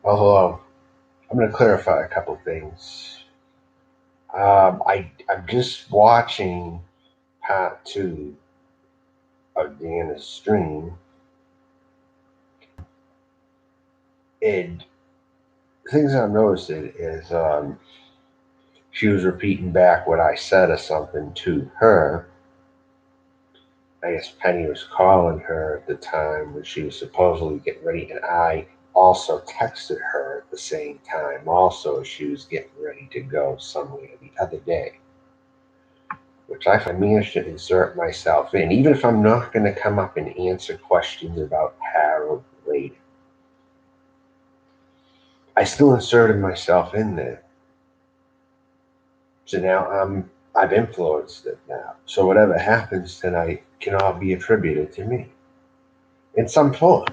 Well, hello. I'm going to clarify a couple things. I'm just watching part two of Deana's stream, and things I've noticed is she was repeating back what I said or something to her. I guess Penny was calling her at the time when she was supposedly getting ready, and I also texted her at the same time, also as she was getting ready to go somewhere the other day, which I managed to insert myself in, even if I'm not going to come up and answer questions about Harold later. I still inserted myself in there. So now I've influenced it now. So whatever happens tonight can all be attributed to me in some form.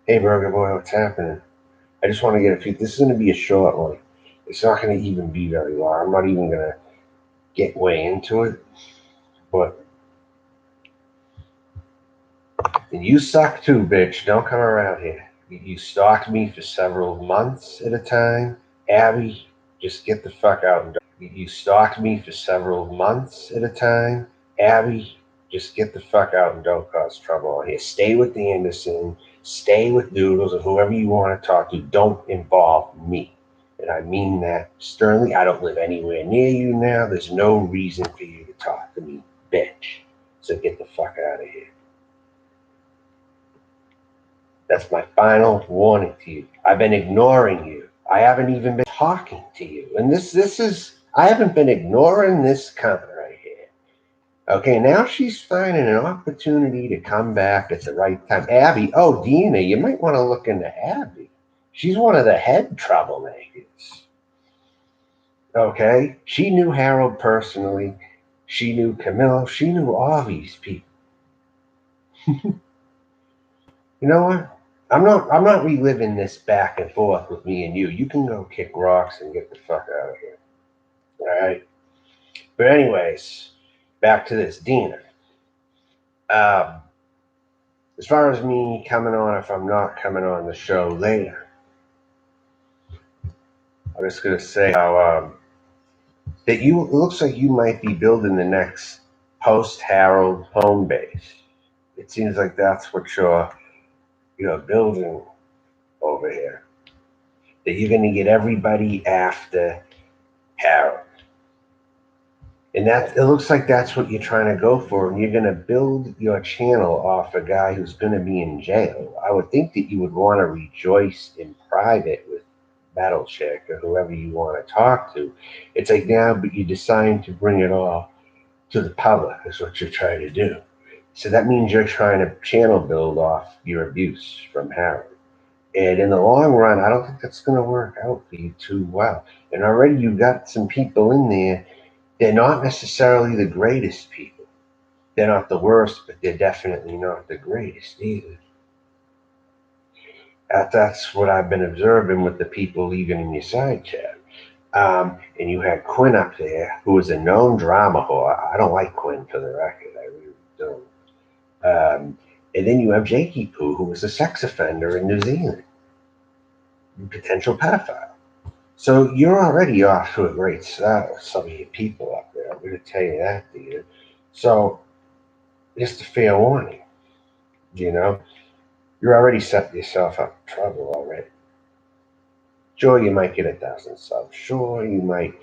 Hey, Burger Boy, what's happening? I just want to get a few. This is going to be a short one. It's not going to even be very long. I'm not even going to get way into it. But and you suck too, bitch. Don't come around here. You stalked me for several months at a time. Abby, just get the fuck out and don't. You stalked me for several months at a time. Abby, just get the fuck out and don't cause trouble on here. Stay with Anderson. Stay with Doodles or whoever you want to talk to. Don't involve me. And I mean that sternly. I don't live anywhere near you now. There's no reason for you to talk to me, bitch. So get the fuck out of here. That's my final warning to you. I've been ignoring you. I haven't even been talking to you. And this is I haven't been ignoring this comment right here. Okay, now she's finding an opportunity to come back at the right time. Abby, oh Deana, you might want to look into Abby. She's one of the head troublemakers. Okay? She knew Harold personally. She knew Camille. She knew all these people. You know what? I'm not reliving this back and forth with me and you. You can go kick rocks and get the fuck out of here. All right. But anyways, back to this Deana. Um, as far as me coming on, if I'm not coming on the show later, I'm just gonna say how that you it looks like you might be building the next post Harold home base. It seems like that's what you're building over here. That you're gonna get everybody after Harold. And that it looks like that's what you're trying to go for, and you're going to build your channel off a guy who's going to be in jail. I would think that you would want to rejoice in private with Battle Chick or whoever you want to talk to. It's like now, but you decide to bring it all to the public is what you're trying to do. So that means you're trying to channel build off your abuse from Harold. And in the long run, I don't think that's going to work out for you too well. And already you've got some people in there. They're not necessarily the greatest people. They're not the worst, but they're definitely not the greatest either. That's what I've been observing with the people leaving in your side chat. And you had Quinn up there, who is a known drama whore. I don't like Quinn for the record. I really don't. And then you have Jakey Poo, who was a sex offender in New Zealand, potential pedophile. So you're already off to a great start with some of your people up there. I'm going to tell you that, dude. So just a fair warning, you know, you're already setting yourself up for trouble already. Sure, you might get 1,000 subs. Sure, you might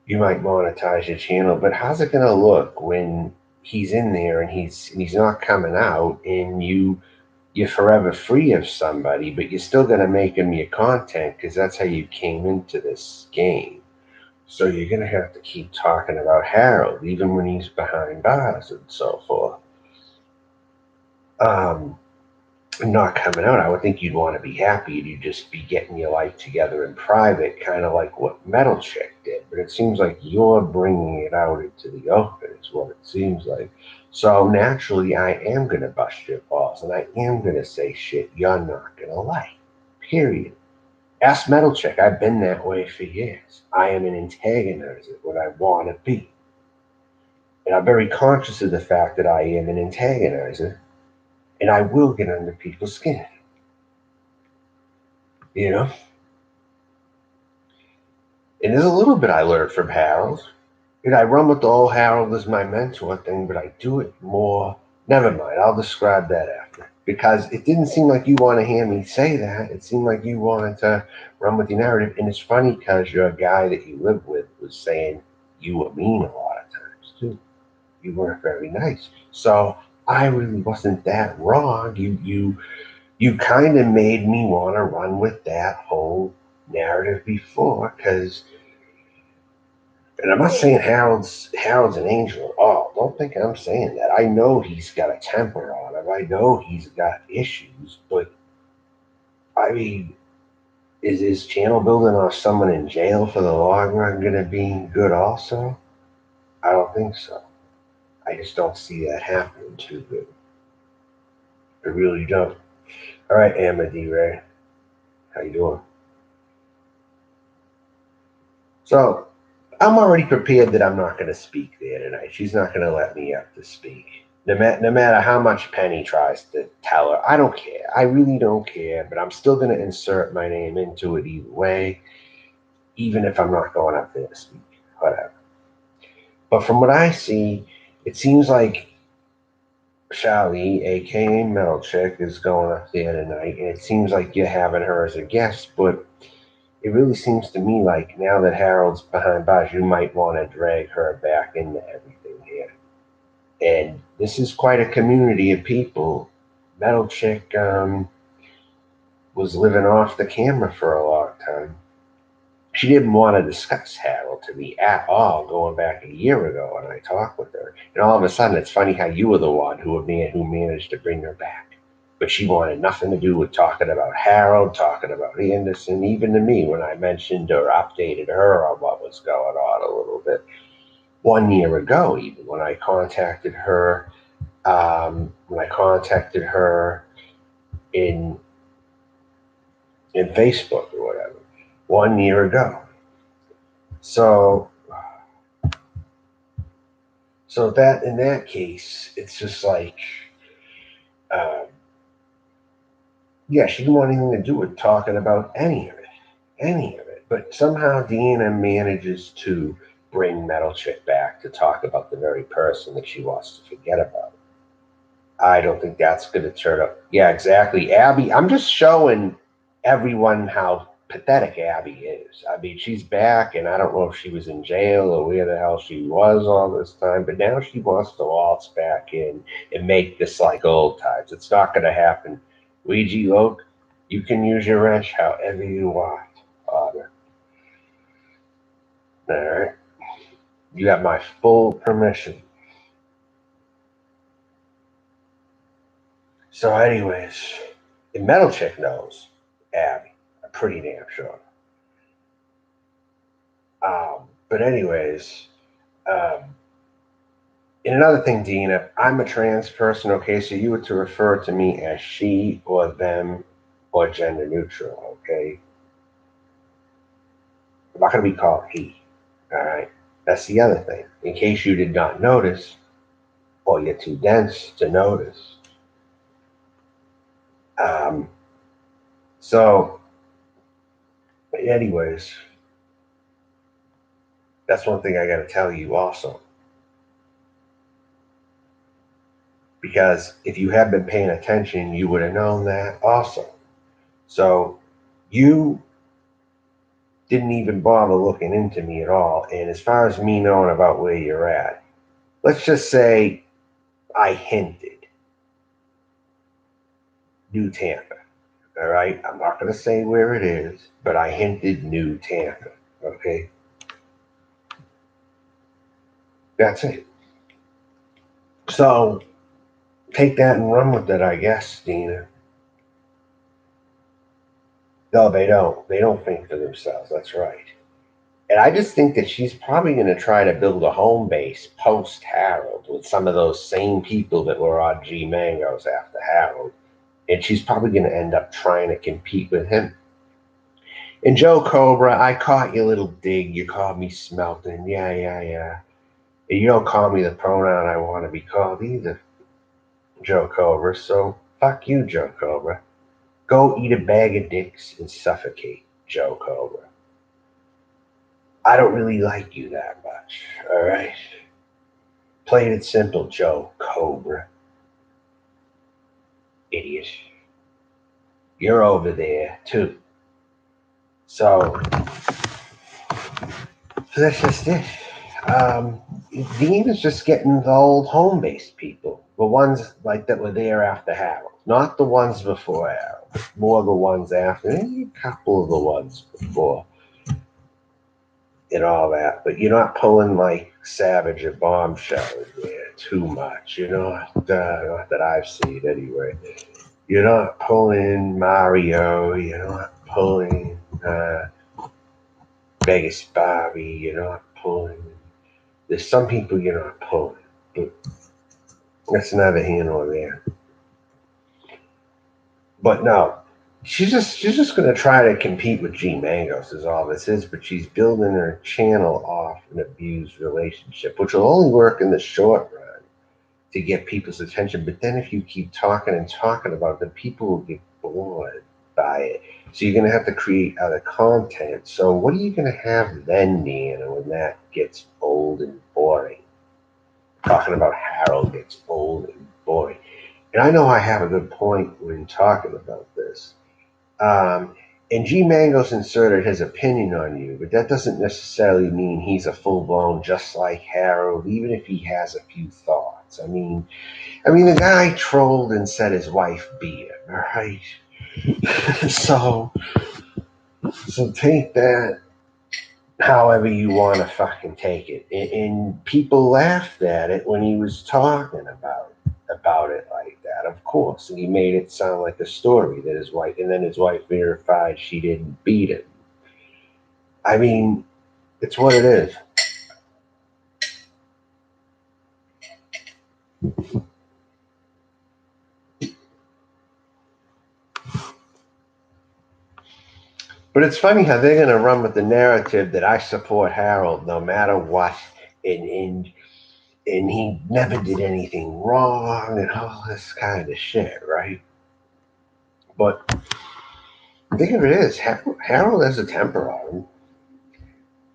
monetize your channel, but how's it gonna look when he's in there and he's not coming out and you're forever free of somebody, but you're still gonna make him your content because that's how you came into this game. So you're gonna have to keep talking about Harold even when he's behind bars and so forth. Um, Not coming out, I would think you'd want to be happy. You'd just be getting your life together in private, kind of like what Metal Chick did. But it seems like you're bringing it out into the open, is what it seems like. So naturally, I am going to bust your balls and I am going to say shit you're not going to like. Period. Ask Metal Chick. I've been that way for years. I am an antagonizer, what I want to be. And I'm very conscious of the fact that I am an antagonizer and I will get under people's skin. you know. And there's a little bit I learned from Harold. I run with the whole Harold as my mentor thing, but I do it more. Never mind, I'll describe that after. Because it didn't seem like you want to hear me say that. It seemed like you wanted to run with your narrative. And it's funny because your guy that you live with was saying you were mean a lot of times too. You weren't very nice. So I really wasn't that wrong. You kind of made me want to run with that whole narrative before, because, and I'm not saying Harold's an angel at all. Don't think I'm saying that. I know he's got a temper on him. I know he's got issues, but I mean, is his channel building off someone in jail for the long run going to be good also? I don't think so. I just don't see that happening too good. I really don't. All right, Emma D. Ray, how you doing? So I'm already prepared that I'm not going to speak there tonight. She's not going to let me up to speak. No matter how much Penny tries to tell her, I don't care. I really don't care, but I'm still going to insert my name into it either way, even if I'm not going up there to speak. Whatever. But from what I see, it seems like Shali, aka Metal Chick, is going up there tonight, and it seems like you're having her as a guest, but it really seems to me like now that Harold's behind bars, you might want to drag her back into everything here. And this is quite a community of people. Metal Chick was living off the camera for a long time. She didn't want to discuss Harold to me at all, going back a year ago when I talked with her. And all of a sudden, it's funny how you were the one who managed to bring her back. But she wanted nothing to do with talking about Harold, talking about Anderson, even to me when I mentioned or updated her on what was going on a little bit. 1 year ago, even when I contacted her, in Facebook or whatever, 1 year ago. So that in that case, it's just like, um, yeah, she didn't want anything to do with talking about any of it. But somehow Deana manages to bring Metal Chick back to talk about the very person that she wants to forget about. I don't think that's going to turn up. Yeah, exactly. Abby, I'm just showing everyone how pathetic Abby is. I mean, she's back, and I don't know if she was in jail or where the hell she was all this time, but now she wants to waltz back in and make this like old times. It's not going to happen. Ouija Oak, you can use your wrench however you want, Father. All right? You have my full permission. So, anyways, the Metal Chick knows Abby. I'm pretty damn sure. But anyways, um, and another thing, Deana, I'm a trans person. Okay, so you were to refer to me as she or them or gender neutral. Okay, I'm not going to be called he. All right, that's the other thing. In case you did not notice, or you're too dense to notice. Um, so, anyways, that's one thing I got to tell you also. Because if you had been paying attention, you would have known that also. So you didn't even bother looking into me at all. And as far as me knowing about where you're at, let's just say I hinted New Tampa. All right. I'm not going to say where it is, but I hinted New Tampa. Okay. That's it. So take that and run with it, I guess, Deana. No, they don't. They don't think for themselves. That's right. And I just think that she's probably going to try to build a home base post Harold with some of those same people that were on G Mangoes after Harold. And she's probably going to end up trying to compete with him. And Joe Cobra, I caught your little dig. You called me smelting. Yeah, yeah, yeah. And you don't call me the pronoun I want to be called either, Joe Cobra. So fuck you, Joe Cobra. Go eat a bag of dicks and suffocate, Joe Cobra. I don't really like you that much, all right? Plain and simple, Joe Cobra. Idiot. You're over there, too. So that's just it. Dean is just getting the old home-based people, the ones like that were there after Harold, not the ones before Harold, more the ones after, maybe a couple of the ones before, and all that. But you're not pulling like Savage or Bombshell there too much, not that I've seen anyway. You're not pulling Mario. You're not pulling Vegas Bobby. You're not pulling. There's some people you're not pulling, but that's neither here nor there. But no, she's just gonna try to compete with G Mangos is all this is. But she's building her channel off an abused relationship, which will only work in the short run to get people's attention. But then if you keep talking and talking about it, then people will get bored by it. So you're gonna have to create other content. So what are you gonna have then, Deana, when that gets old and boring? Talking about Harold gets old and boring. And I know I have a good point when talking about this. Um, and G Mango's inserted his opinion on you, but that doesn't necessarily mean he's a full blown just like Harold, even if he has a few thoughts. I mean, the guy trolled and said his wife beat him. All right, so so take that however you want to fucking take it. And people laughed at it when he was talking about it like that, of course. And he made it sound like a story that his wife, and then his wife verified she didn't beat him. I mean, it's what it is. But it's funny how they're going to run with the narrative that I support Harold no matter what, and and and he never did anything wrong, and all this kind of shit, right? But the thing of it is, Harold has a temper on him.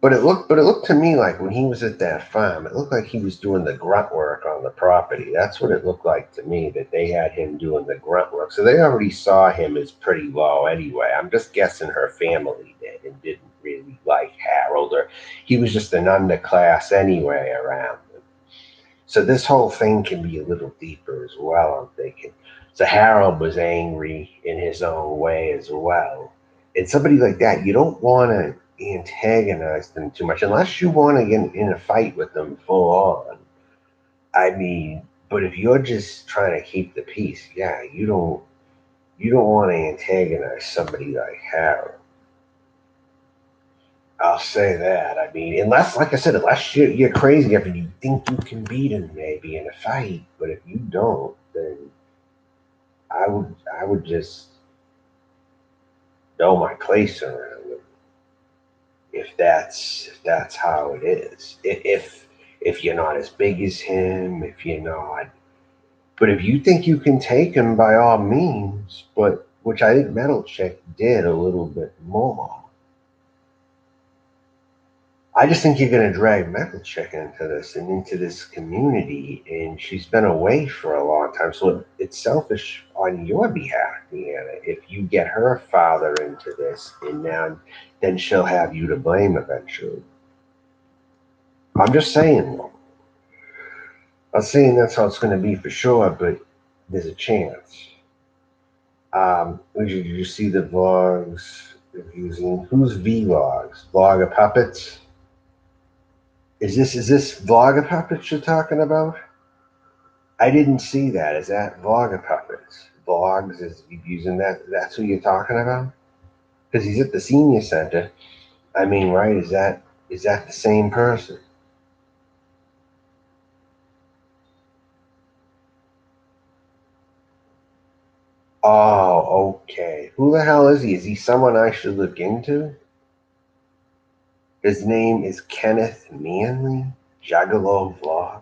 But it looked to me like when he was at that farm, it looked like he was doing the grunt work on the property. That's what it looked like to me, that they had him doing the grunt work. So they already saw him as pretty low anyway. I'm just guessing her family did and didn't really like Harold, or he was just an underclass anyway around them. So this whole thing can be a little deeper as well, I'm thinking. So Harold was angry in his own way as well. And somebody like that, you don't want to antagonize them too much unless you want to get in a fight with them full on. I mean, but if you're just trying to keep the peace, yeah, you don't want to antagonize somebody like Harold. I'll say that. I mean, unless, like I said, unless you're crazy enough and you think you can beat him maybe in a fight, but if you don't, then I would just know my place around him. If that's how it is. If you're not as big as him, if you're not, but if you think you can take him, by all means. But which I think Metal Chick did a little bit more. I just think you're going to drag Metal Chick into this and into this community, and she's been away for a long time. So it's selfish on your behalf, Deanna, if you get her father into this, and now then she'll have you to blame eventually. I'm just saying, though. I'm saying that's how it's going to be for sure, but there's a chance. Did you see the vlogs of using who's vlogs? Vlogger puppets? Is this Vlogger puppets you're talking about? I didn't see that. Is that Vlogger puppets? Vlogs is using that. That's who you're talking about? Because he's at the senior center. I mean, right? Is that the same person? Oh, okay. Who the hell is he? Is he someone I should look into? His name is Kenneth Manley. Juggalo Vlog.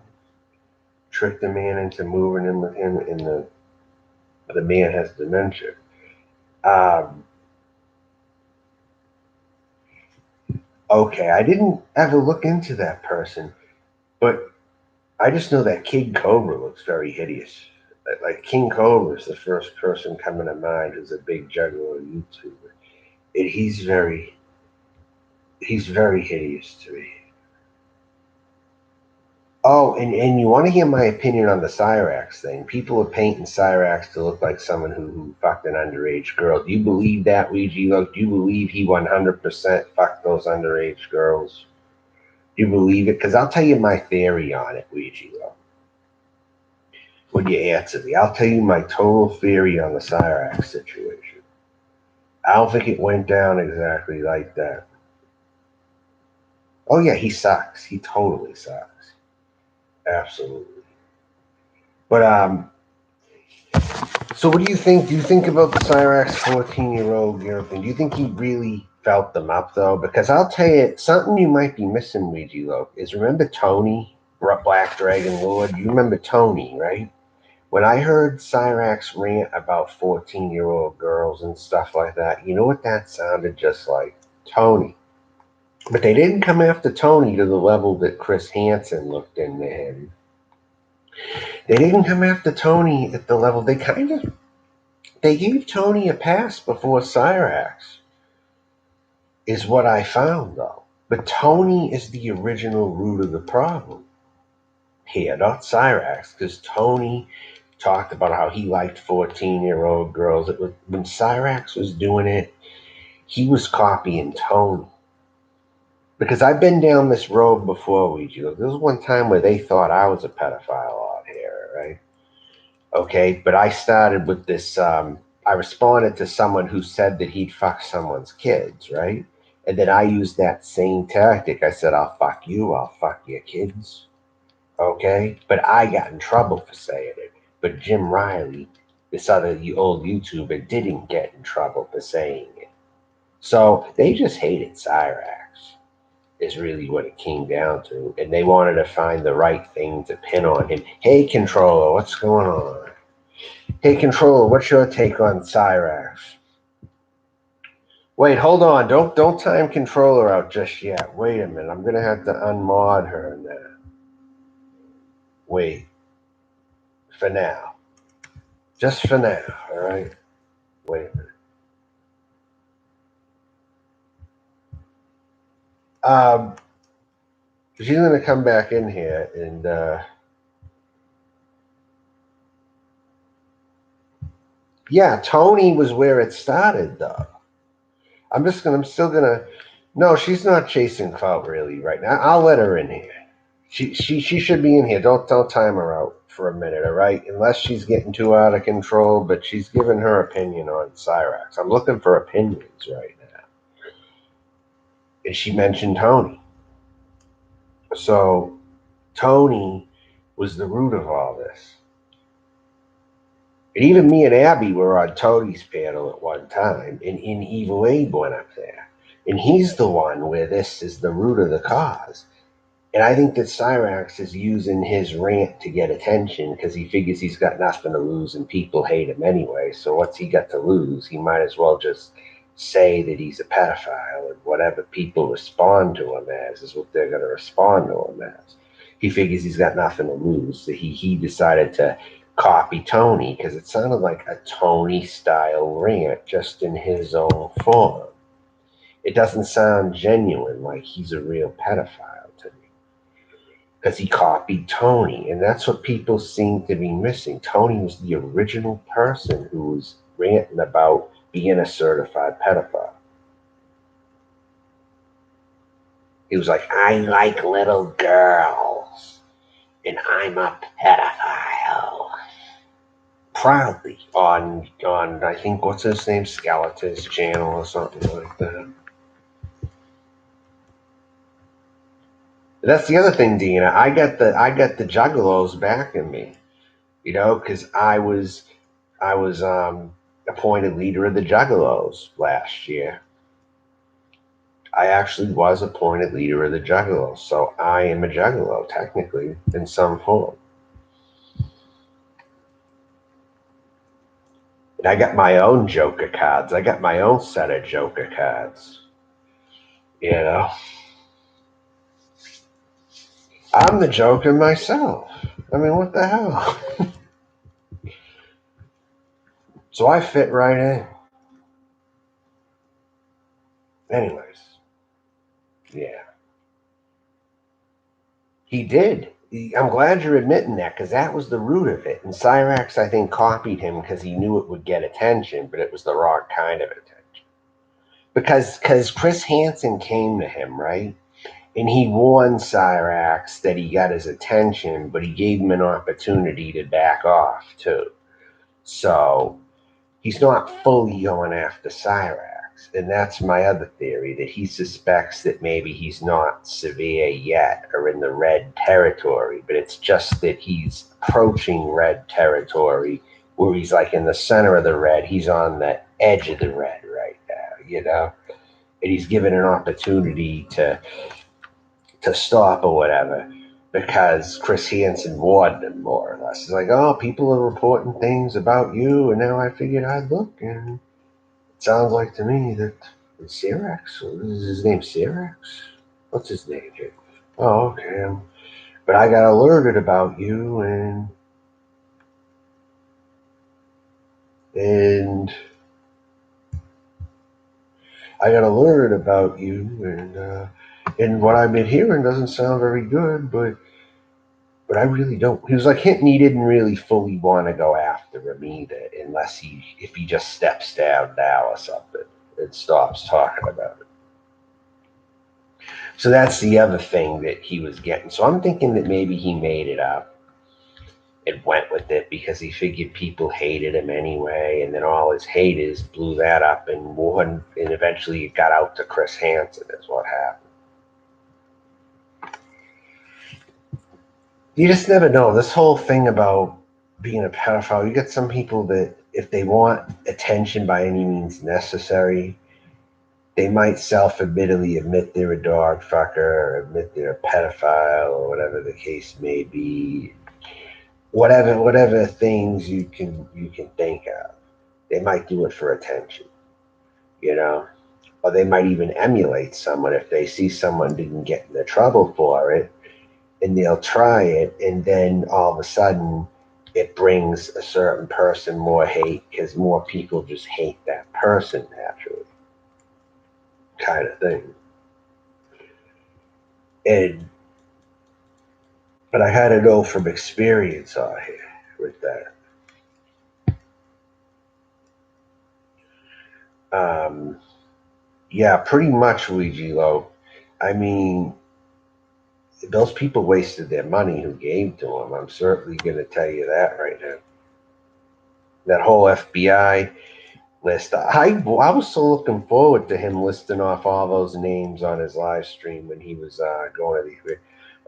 Tricked the man into moving in with him, and the man has dementia. Um, okay, I didn't ever look into that person, but I just know that King Cobra looks very hideous. Like King Cobra is the first person coming to mind who's a big juggler YouTuber. And he's very hideous to me. Oh, and you want to hear my opinion on the Cyrax thing? People are painting Cyrax to look like someone who fucked an underage girl. Do you believe that, Ouija? Look, do you believe he 100% fucked those underage girls? Do you believe it? Because I'll tell you my theory on it, Ouija. Look. Would you answer me? I'll tell you my total theory on the Cyrax situation. I don't think it went down exactly like that. Oh yeah, he sucks. He totally sucks. Absolutely. But so what do you think? Do you think about the Cyrax 14-year-old girl thing? Do you think he really felt them up though? Because I'll tell you something you might be missing, Ouija Loke, is remember Tony, Black Dragon Lord? You remember Tony, right? When I heard Cyrax rant about 14-year-old girls and stuff like that, you know what that sounded just like? Tony. But they didn't come after Tony to the level that Chris Hansen looked into him. They didn't come after Tony at the level they gave Tony a pass before Cyrax, is what I found though. But Tony is the original root of the problem here, not Cyrax, because Tony talked about how he liked 14-year-old girls. It was, when Cyrax was doing it, he was copying Tony. Because I've been down this road before, Ouija. There was one time where they thought I was a pedophile out here, right? Okay, but I started with this. I responded to someone who said that he'd fuck someone's kids, right? And then I used that same tactic. I said, I'll fuck you, I'll fuck your kids. Okay, but I got in trouble for saying it. But Jim Riley, this other old YouTuber, didn't get in trouble for saying it. So they just hated Cyrax, is really what it came down to. And they wanted to find the right thing to pin on him. Hey, controller, what's going on? Hey, controller, what's your take on Cyrax? Wait, hold on. Don't time controller out just yet. Wait a minute. I'm gonna have to unmod her now. Wait. For now. Just for now, alright? Wait a minute. Um she's gonna come back in here and yeah, Tony was where it started though. I'm still gonna no, she's not chasing clout really right now. I'll let her in here. She should be in here. Don't time her out for a minute, all right? Unless she's getting too out of control, but she's giving her opinion on Cyrax. I'm looking for opinions right now. And she mentioned Tony. So Tony was the root of all this. And even me and Abby were on Tony's panel at one time, and Evil Abe went up there. And he's the one where this is the root of the cause. And I think that Cyrax is using his rant to get attention because he figures he's got nothing to lose and people hate him anyway. So what's he got to lose? He might as well just say that he's a pedophile, and whatever people respond to him as is what they're going to respond to him as. He figures he's got nothing to lose. So he decided to copy Tony because it sounded like a Tony style rant just in his own form. It doesn't sound genuine, like he's a real pedophile to me, because he copied Tony, and that's what people seem to be missing. Tony was the original person who was ranting about being a certified pedophile. He was like, I like little girls, and I'm a pedophile. Proudly on I think what's his name, Skeleton's channel or something like that. That's the other thing, Deana. I got the juggalos backing me, because I was appointed leader of the Juggalos last year. I actually was appointed leader of the Juggalos, so I am a Juggalo technically in some form. And I got my own Joker cards. I got my own set of Joker cards. You know, I'm the Joker myself. I mean, what the hell? So I fit right in. Anyways, yeah, he did. I'm glad you're admitting that because that was the root of it. And Cyrax, I think, copied him because he knew it would get attention, but it was the wrong kind of attention. Because Chris Hansen came to him, right? And he warned Cyrax that he got his attention, but he gave him an opportunity to back off too. So he's not fully going after Cyrax. And that's my other theory, that he suspects that maybe he's not severe yet or in the red territory, but it's just that he's approaching red territory where he's like in the center of the red. He's on the edge of the red right now, you know? And he's given an opportunity to stop or whatever because Chris Hansen warned him more or less. He's like, oh, people are reporting things about you, and now I figured I'd look, and it sounds like to me that Cyrax, is his name Cyrax? What's his name here? Oh, okay. But I got alerted about you, and I got alerted about you, and what I've been hearing doesn't sound very good, but I really don't. He was like hinting he didn't really fully want to go after him either, unless if he just steps down now or something and stops talking about it. So that's the other thing that he was getting. So I'm thinking that maybe he made it up and went with it because he figured people hated him anyway, and then all his haters blew that up and won, and eventually it got out to Chris Hansen is what happened. You just never know. This whole thing about being a pedophile, you get some people that if they want attention by any means necessary, they might self-admittedly admit they're a dog fucker or admit they're a pedophile or whatever the case may be. Whatever things you can think of, they might do it for attention, you know, or they might even emulate someone if they see someone didn't get into trouble for it, and they'll try it, and then all of a sudden it brings a certain person more hate because more people just hate that person naturally, kind of thing. And but I had to know from experience on here with that. Um, yeah, pretty much, Luigi Low. I mean, those people wasted their money who gave to them. I'm certainly going to tell you that right now. That whole FBI list. I was so looking forward to him listing off all those names on his live stream when he was going to these.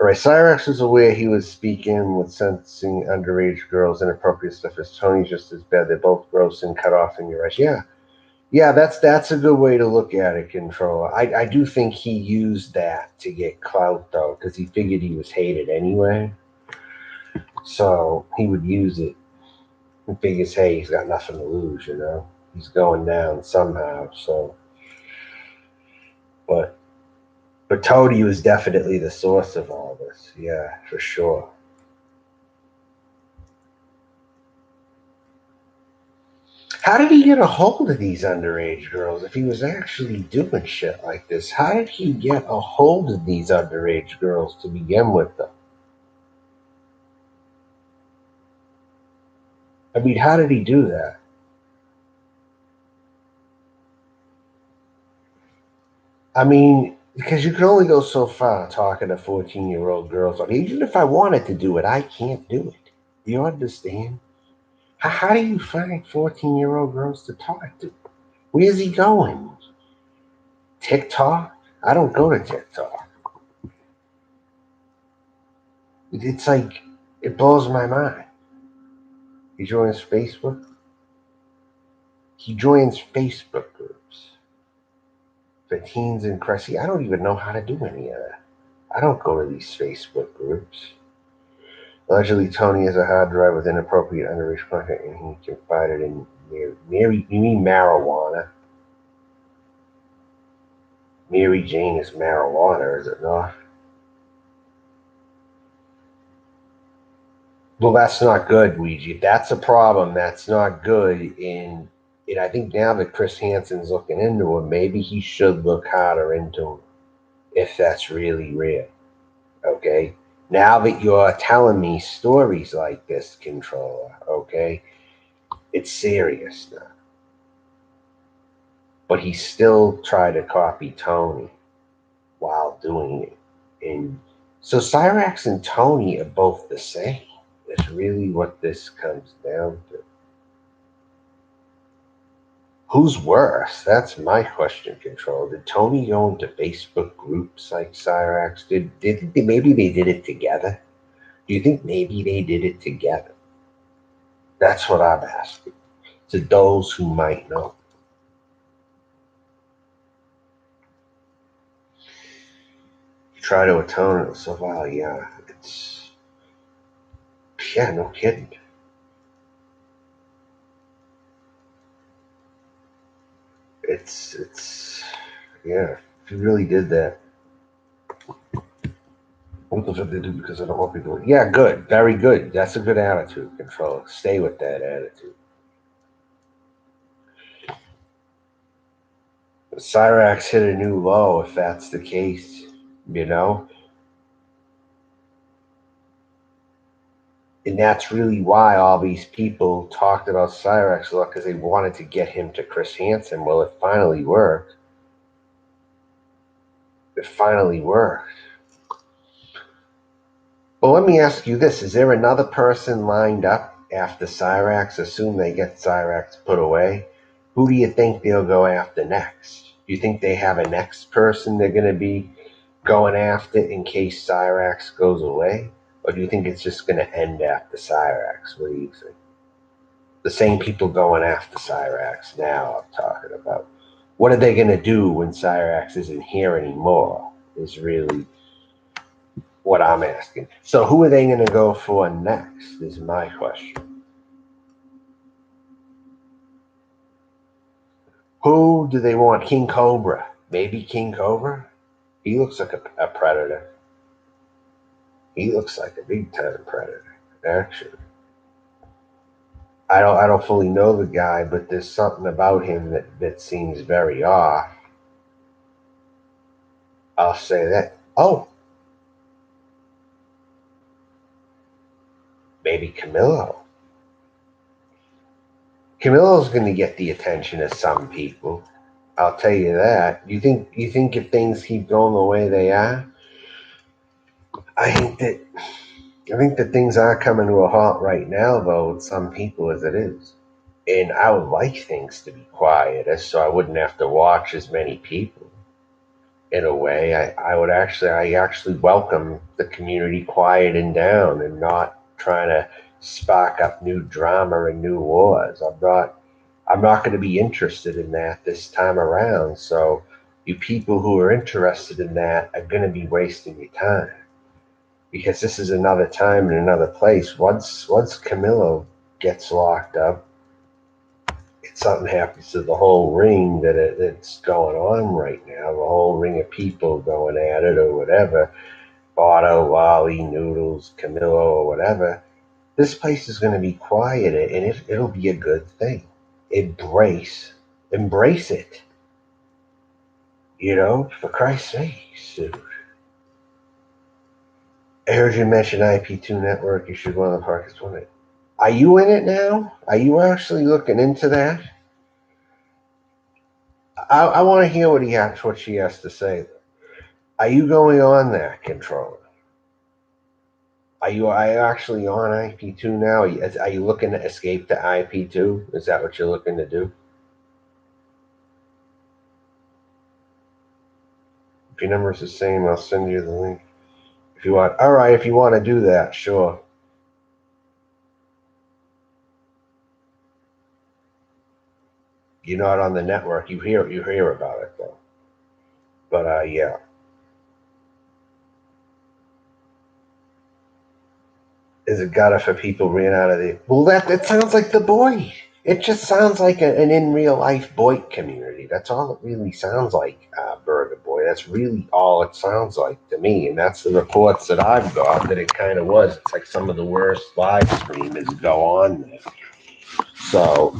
All right, Cyrex was aware he was speaking with sentencing underage girls inappropriate stuff. As Tony's just as bad. They're both gross and cut off in your eyes. Yeah, yeah, that's a good way to look at it, Controller. I do think he used that to get clout though, because he figured he was hated anyway. So he would use it. He figures, hey, he's got nothing to lose, you know. He's going down somehow. So, but Toady was definitely the source of all this. Yeah, for sure. How did he get a hold of these underage girls if he was actually doing shit like this? How did he get a hold of these underage girls to begin with, though? I mean, how did he do that? I mean, because you can only go so far talking to 14-year-old girls. I mean, even if I wanted to do it, I can't do it. Do you understand? How do you find 14-year-old girls to talk to? Where's he going? TikTok? I don't go to TikTok. It's like, it blows my mind. He joins Facebook. He joins Facebook groups for teens and Cressy. I don't even know how to do any of that. I don't go to these Facebook groups. Allegedly, Tony has a hard drive with inappropriate underage content, and he confided in Mary. You mean marijuana? Mary Jane is marijuana, is it not? Well, that's not good, Ouija. If that's a problem, that's not good. And I think now that Chris Hansen's looking into it, maybe he should look harder into it if that's really real. Okay? Now that you're telling me stories like this, controller, okay, it's serious now. But he still tried to copy Tony while doing it. And so Cyrax and Tony are both the same. That's really what this comes down to. Who's worse? That's my question, Control. Did Tony go into Facebook groups like Cyrax? Did maybe they did it together? Do you think maybe they did it together? That's what I'm asking. To those who might know. Try to atone it. So, well, yeah, no kidding. Yeah, if you really did that. What the fuck they do because I don't want people. Yeah, good, very good. That's a good attitude, Control. Stay with that attitude. Cyrax hit a new low if that's the case, you know? And that's really why all these people talked about Cyrax a lot because they wanted to get him to Chris Hansen. Well, it finally worked. It finally worked. Well, let me ask you this. Is there another person lined up after Cyrax? Assume they get Cyrax put away. Who do you think they'll go after next? Do you think they have a next person they're going to be going after in case Cyrax goes away? Or do you think it's just going to end after Cyrax? What do you think? The same people going after Cyrax now I'm talking about. What are they going to do when Cyrax isn't here anymore is really what I'm asking. So who are they going to go for next is my question. Who do they want? King Cobra. Maybe King Cobra? He looks like a predator. He looks like a big time predator, actually. I don't fully know the guy, but there's something about him that seems very off. I'll say that. Oh, maybe Camillo. Camillo's going to get the attention of some people. I'll tell you that. You think if things keep going the way they are, I think that I think that things are coming to a halt right now, though, with some people as it is. And I would like things to be quieter so I wouldn't have to watch as many people. In a way, I actually welcome the community quieting down and not trying to spark up new drama and new wars. I'm not going to be interested in that this time around. So you people who are interested in that are going to be wasting your time because this is another time and another place. Once Camillo gets locked up, something happens to the whole ring that's going on right now. The whole ring of people going at it or whatever. Otto, Wally, Noodles, Camillo, or whatever. This place is going to be quieter, and it'll be a good thing. Embrace it. For Christ's sake, dude. I heard you mention IP2 network. You should go on the Parkers one. Are you in it now? Are you actually looking into that? I want to hear what she has to say. Are you going on that, Controller? Are you actually on IP2 now? Are you looking to escape to IP2? Is that what you're looking to do? If your number is the same, I'll send you the link. If you want, all right. If you want to do that, sure. You're not on the network. You hear about it though. But yeah. Is it gutter for people ran out of the? Well, that sounds like the boy. It just sounds like an in real life boy community. That's all it really sounds like, Burger Boy. That's really all it sounds like to me, and that's the reports that I've got that it kind of was. It's like some of the worst live streamers go on there. So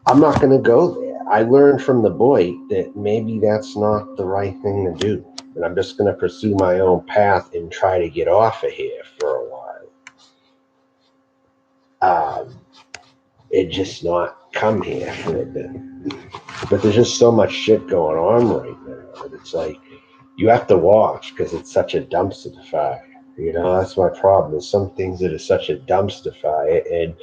I'm not going to go there. I learned from the boy that maybe that's not the right thing to do, and I'm just going to pursue my own path and try to get off of here for a while. It just not come here for a bit. But there's just so much shit going on right now. And it's like, you have to watch because it's such a dumpster fire. You know, that's my problem. There's some things that are such a dumpster fire. And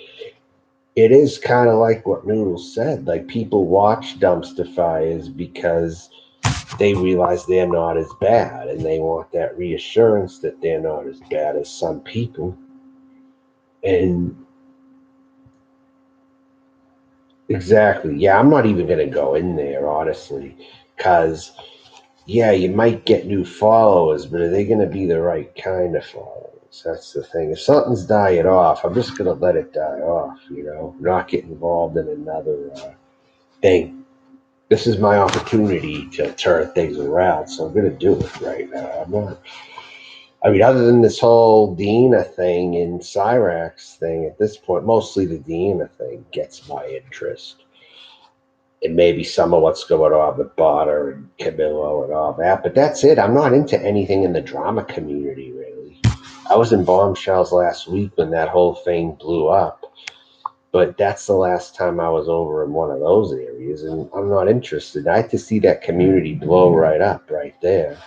it is kind of like what Noodles said. Like, people watch dumpster fires because they realize they're not as bad. And they want that reassurance that they're not as bad as some people. And exactly. Yeah, I'm not even going to go in there, honestly, because, yeah, you might get new followers, but are they going to be the right kind of followers? That's the thing. If something's dying off, I'm just going to let it die off, not get involved in another thing. This is my opportunity to turn things around, so I'm going to do it right now. I'm not. I mean, other than this whole Deana thing and Cyrax thing, at this point, mostly the Deana thing gets my interest. And maybe some of what's going on with Bonner and Camillo and all that. But that's it. I'm not into anything in the drama community, really. I was in Bombshells last week when that whole thing blew up. But that's the last time I was over in one of those areas, and I'm not interested. I had to see that community blow right up right there.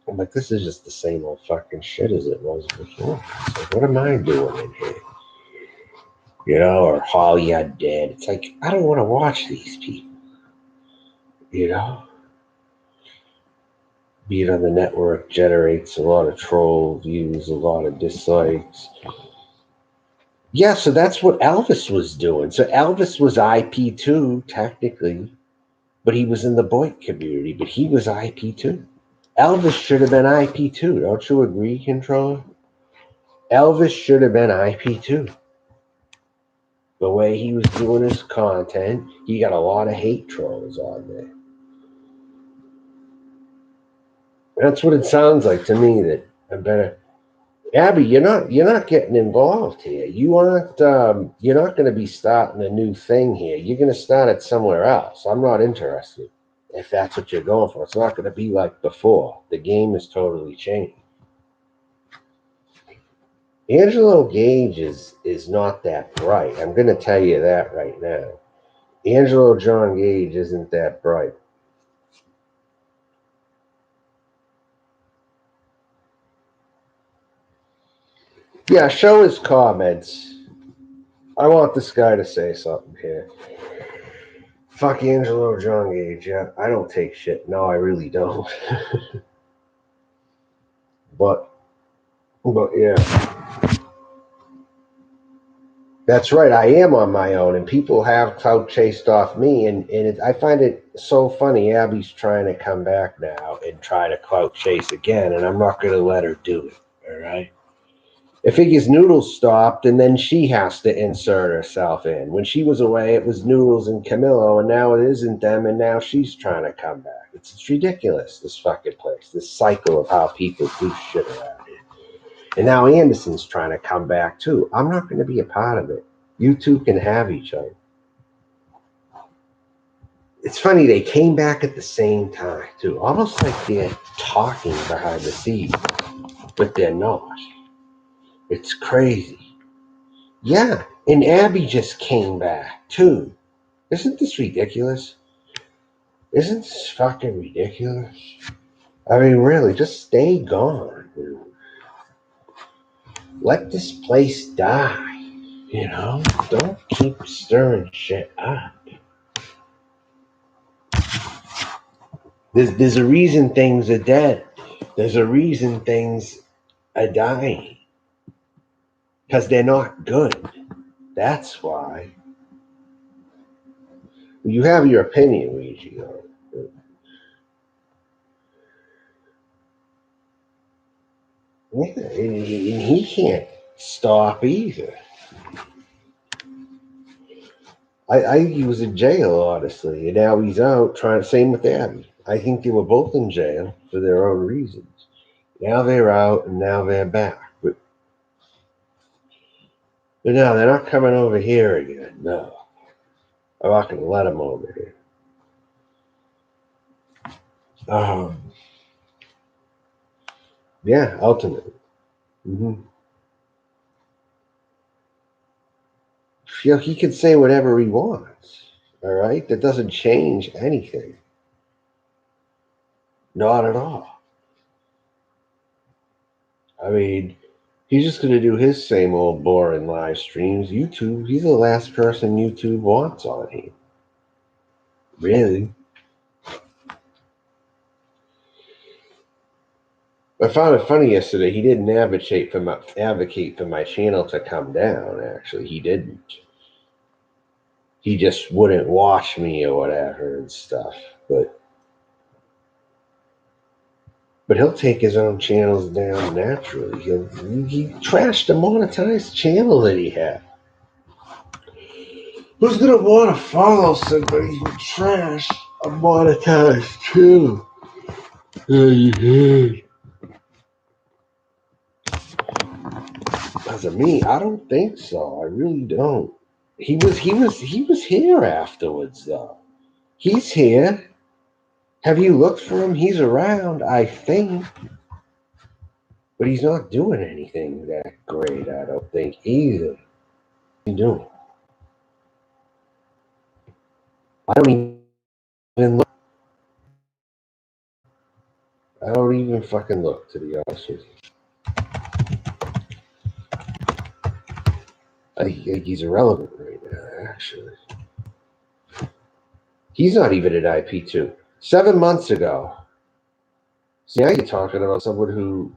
I'm like, this is just the same old fucking shit as it was before. It's like, what am I doing in here? Or Holly Undead. It's like, I don't want to watch these people, you know? Being on the network generates a lot of troll views, a lot of dislikes. Yeah, so that's what Elvis was doing. So Elvis was IP2, technically, but he was in the Boyd community, but he was IP2. Elvis should have been IP2. Don't you agree, Controller? Elvis should have been IP2. The way he was doing his content, he got a lot of hate trolls on there. That's what it sounds like to me, that I better. Abby, you're not getting involved here. You're not going to be starting a new thing here. You're going to start it somewhere else. I'm not interested. If that's what you're going for, it's not going to be like before. The game has totally changed. Angelo Gage is not that bright. I'm going to tell you that right now. Angelo John Gage isn't that bright. Yeah, show his comments. I want this guy to say something here. Fuck Angelo John Gage. Yeah, I don't take shit. No, I really don't. but yeah, that's right. I am on my own, and people have clout chased off me, and I find it so funny. Abby's trying to come back now and try to clout chase again, and I'm not going to let her do it. All right. It figures Noodles stopped, and then she has to insert herself in. When she was away, it was Noodles and Camillo, and now it isn't them, and now she's trying to come back. It's ridiculous, this fucking place, this cycle of how people do shit around here. And now Anderson's trying to come back, too. I'm not going to be a part of it. You two can have each other. It's funny, they came back at the same time, too. Almost like they're talking behind the scenes, but they're not. It's crazy. Yeah, and Abby just came back, too. Isn't this ridiculous? Isn't this fucking ridiculous? I mean, really, just stay gone. Let this place die. Don't keep stirring shit up. There's a reason things are dead. There's a reason things are dying. Because they're not good. That's why. You have your opinion, Luigi. Yeah, and he can't. stop either. I think he was in jail, honestly, and now he's out trying. Same with Abby. I think they were both in jail for their own reasons. Now they're out, and now they're back. But no, they're not coming over here again. No, I'm not going to let them over here. Um, yeah, ultimately. Mm-hmm. You know, he can say whatever he wants. All right, that doesn't change anything. Not at all. I mean, he's just going to do his same old boring live streams. YouTube, he's the last person YouTube wants on here. Really? I found it funny yesterday. He didn't advocate for my channel to come down. Actually, he didn't. He just wouldn't watch me or whatever and stuff. But he'll take his own channels down naturally. He trashed a monetized channel that he had. Who's gonna want to follow somebody who trashed a monetized channel? As of me, I don't think so. I really don't. He was here afterwards though. He's here. Have you looked for him? He's around, I think. But he's not doing anything that great, I don't think either. What's he doing? I don't even look. I don't even fucking look, to be honest with you. I think he's irrelevant right now, actually. He's not even at IP2. 7 months ago. See, now you're talking about someone who,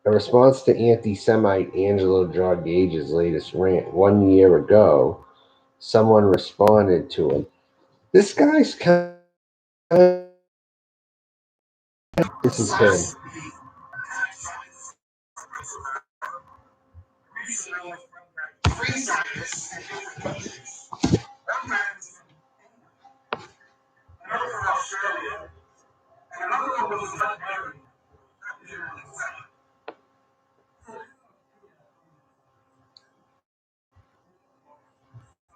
in response to anti-Semite Angelo John Gage's latest rant 1 year ago, someone responded to him. This guy's kind of, this is him.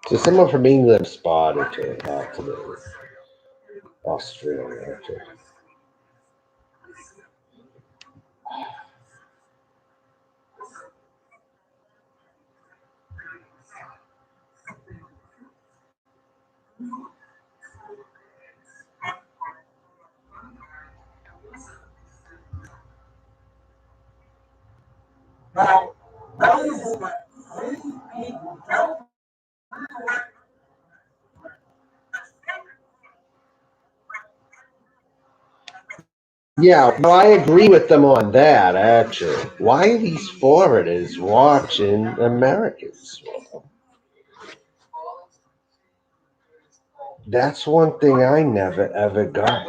So someone from England spotted to the Australia. Okay. Yeah, well, I agree with them on that, actually. Why are these foreigners watching Americans? That's one thing I never ever got.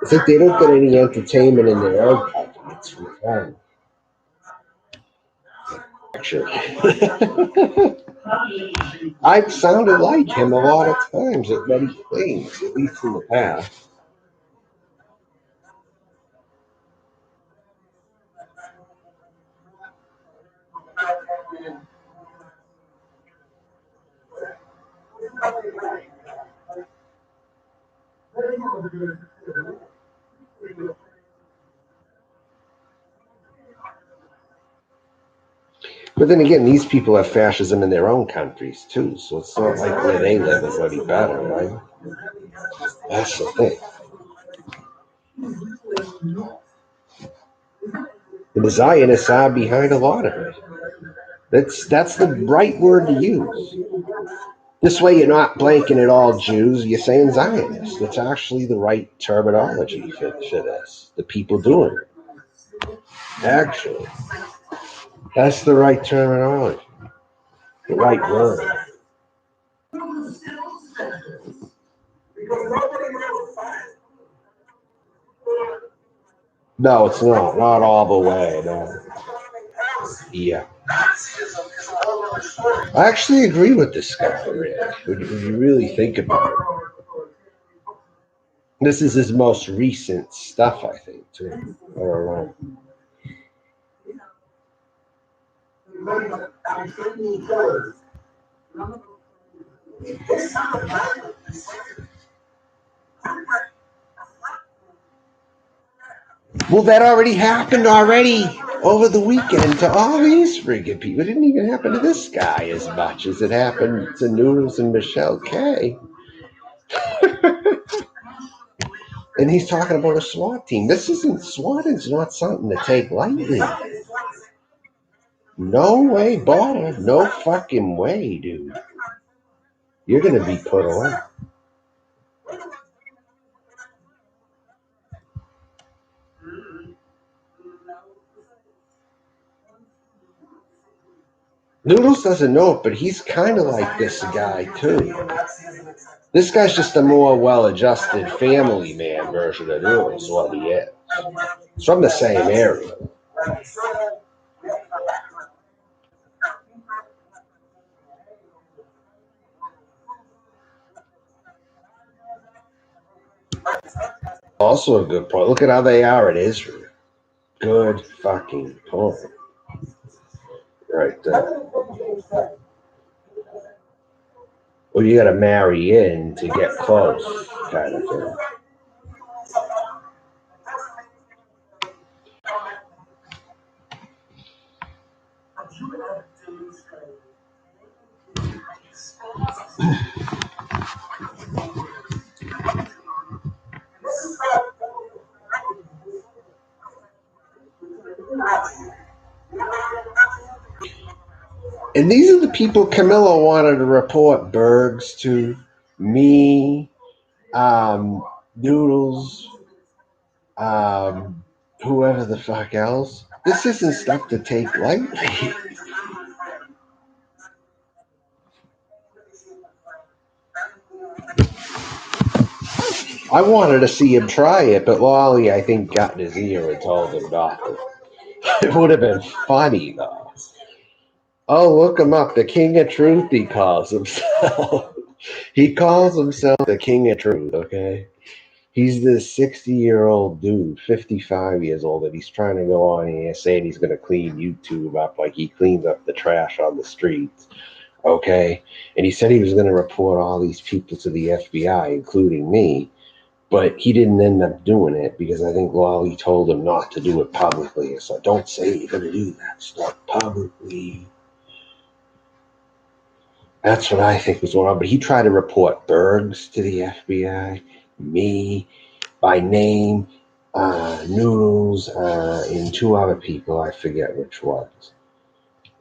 It's like they don't get any entertainment in their own country. It's from home. Actually, I've sounded like him a lot of times at many things, at least in the past. But then again, these people have fascism in their own countries too, so it's not like where they live is any better, right? That's the thing. And the Zionists are behind a lot of it. That's the right word to use. This way, you're not blanking it all Jews. You're saying Zionists. That's actually the right terminology for this. The people doing it. Actually, that's the right terminology. The right word. No, it's not. Not all the way. No. Yeah. I actually agree with this guy, Rick. When you really think about it. This is his most recent stuff, I think, too. I don't know. Well, that already happened over the weekend to all these friggin' people. It didn't even happen to this guy as much as it happened to Noodles and Michelle K. And he's talking about a SWAT team. This isn't SWAT is not something to take lightly. No way, Botta. No fucking way, dude. You're gonna be put away. Noodles doesn't know it, but he's kind of like this guy too. This guy's just a more well-adjusted family man version of Noodles, what he is. It's from the same area. Also a good point. Look at how they are at Israel. Good fucking point. Right there. Well, you got to marry in to get close, kind of thing. And these are the people Camilla wanted to report Bergs to, me, Noodles, whoever the fuck else. This isn't stuff to take lightly. I wanted to see him try it, but Lolly, I think, got in his ear and told him not to. It would have been funny, though. Oh, look him up. The King of Truth, he calls himself. He calls himself the King of Truth, okay? He's this 60-year-old dude, 55 years old, and he's trying to go on here saying he's going to clean YouTube up like he cleans up the trash on the streets, okay? And he said he was going to report all these people to the FBI, including me, but he didn't end up doing it because I think Lolly told him not to do it publicly. So don't say you're going to do that stuff publicly. That's what I think was going on. But he tried to report Bergs to the FBI, me, by name, Noodles, and two other people. I forget which ones.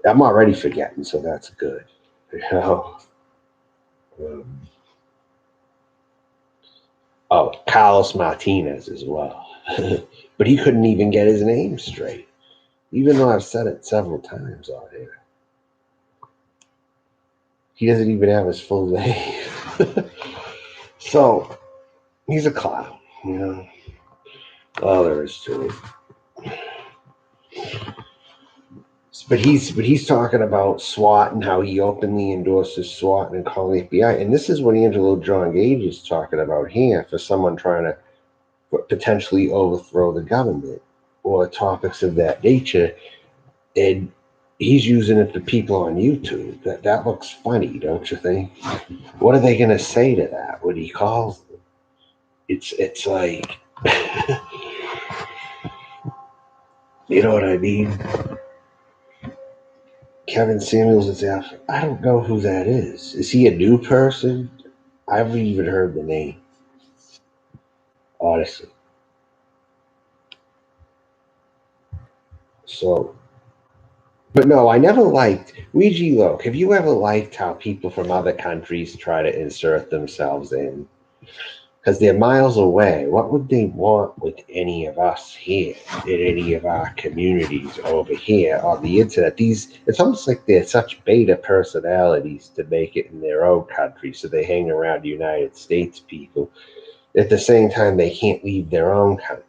I'm already forgetting, so that's good. You know? Carlos Martinez as well. But he couldn't even get his name straight, even though I've said it several times on here. He doesn't even have his full name. So, he's a clown, you know. All there is to it. But he's talking about SWAT and how he openly endorses SWAT and calling the FBI. And this is what Angelo John Gage is talking about here for someone trying to potentially overthrow the government or topics of that nature. And he's using it to people on YouTube. That looks funny, don't you think? What are they going to say to that? What he calls them? It's like, you know what I mean? Kevin Samuels is out. I don't know who that is. Is he a new person? I haven't even heard the name. Honestly. So, but no, I never liked Ouija Loke. Have you ever liked how people from other countries try to insert themselves in? because they're miles away. What would they want with any of us here in any of our communities over here on the internet? It's almost like they're such beta personalities to make it in their own country, so they hang around United States people. At the same time, they can't leave their own country.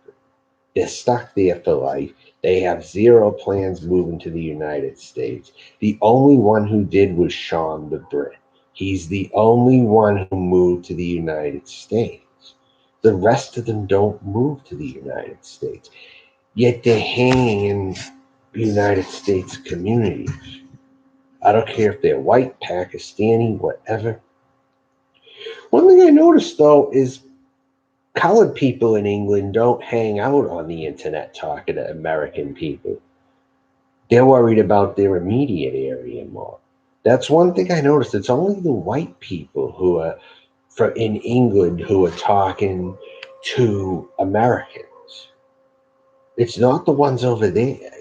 They're stuck there for life. They have zero plans moving to the United States. The only one who did was Sean the Brit. He's the only one who moved to the United States. The rest of them don't move to the United States. Yet they're hanging in United States communities. I don't care if they're white, Pakistani, whatever. One thing I noticed though is colored people in England don't hang out on the internet talking to American people. They're worried about their immediate area more. That's one thing I noticed. It's only the white people who are in England who are talking to Americans. It's not the ones over there.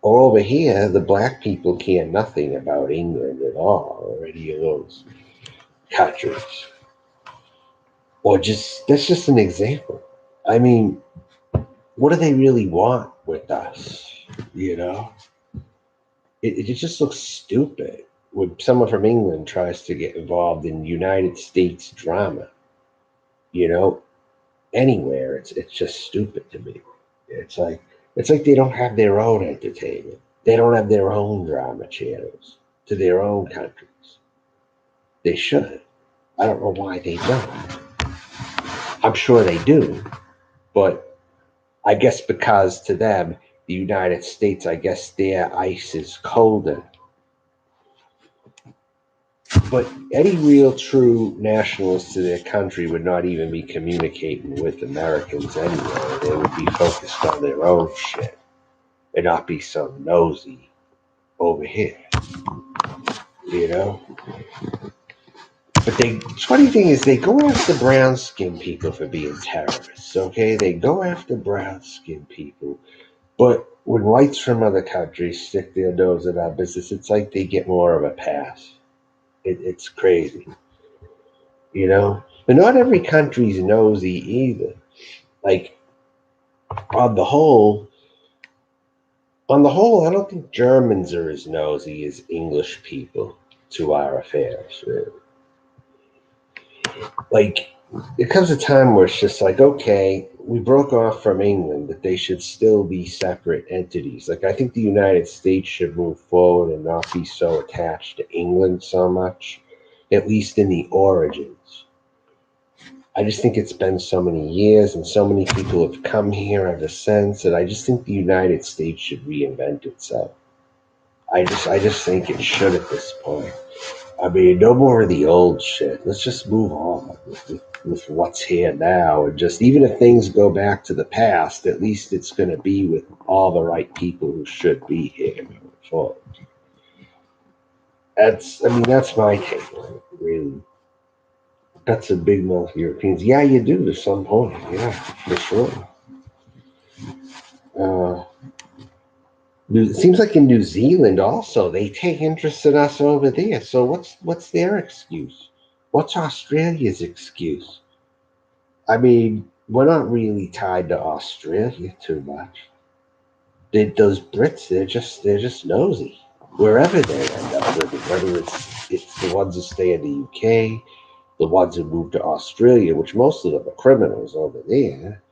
Or over here, the black people care nothing about England at all, or any of those countries. Or that's just an example. I mean, what do they really want with us? You know, it just looks stupid when someone from England tries to get involved in United States drama. You know, anywhere, it's just stupid to me. It's like they don't have their own entertainment. They don't have their own drama channels to their own countries. They should. I don't know why they don't. I'm sure they do, but I guess because to them, the United States, I guess their ice is colder. But any real true nationalist to their country would not even be communicating with Americans anyway. They would be focused on their own shit and not be so nosy over here, you know? But the funny thing is, they go after brown skinned people for being terrorists, okay? They go after brown skinned people. But when whites from other countries stick their nose in our business, it's like they get more of a pass. It's crazy, you know? But not every country's nosy either. Like, on the whole, I don't think Germans are as nosy as English people to our affairs, really. Like, it comes a time where it's just like, okay, we broke off from England, but they should still be separate entities. Like, I think the United States should move forward and not be so attached to England so much, at least in the origins. I just think it's been so many years and so many people have come here ever since that I just think the United States should reinvent itself. I just think it should at this point. I mean, no more of the old shit. Let's just move on with what's here now. And just, even if things go back to the past, at least it's going to be with all the right people who should be here going forward. That's my take on it, really. That's a big mouth Europeans. Yeah, you do to some point. Yeah, for sure. It seems like in New Zealand also they take interest in us over there. So what's their excuse? What's Australia's excuse? I mean, we're not really tied to Australia too much. Those Brits, they're just nosy. Wherever they end up living, whether it's the ones that stay in the UK, the ones who move to Australia, which most of them are criminals over there,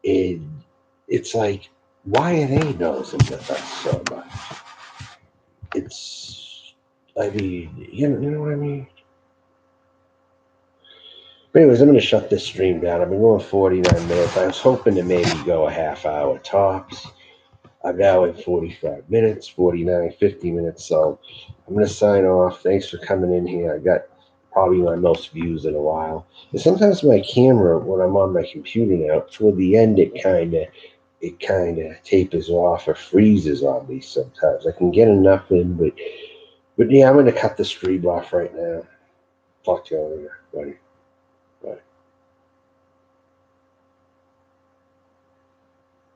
and it's like, why are they nosing with us so much? I mean, you know what I mean? But anyways, I'm going to shut this stream down. I've been going 49 minutes. I was hoping to maybe go a half hour tops. I'm now at 45 minutes, 49, 50 minutes. So I'm going to sign off. Thanks for coming in here. I got probably my most views in a while. And sometimes my camera, when I'm on my computer now, toward the end, it kind of tapers off or freezes on me sometimes. I can get enough in, but yeah, I'm going to cut the stream off right now. Talk to you later, buddy.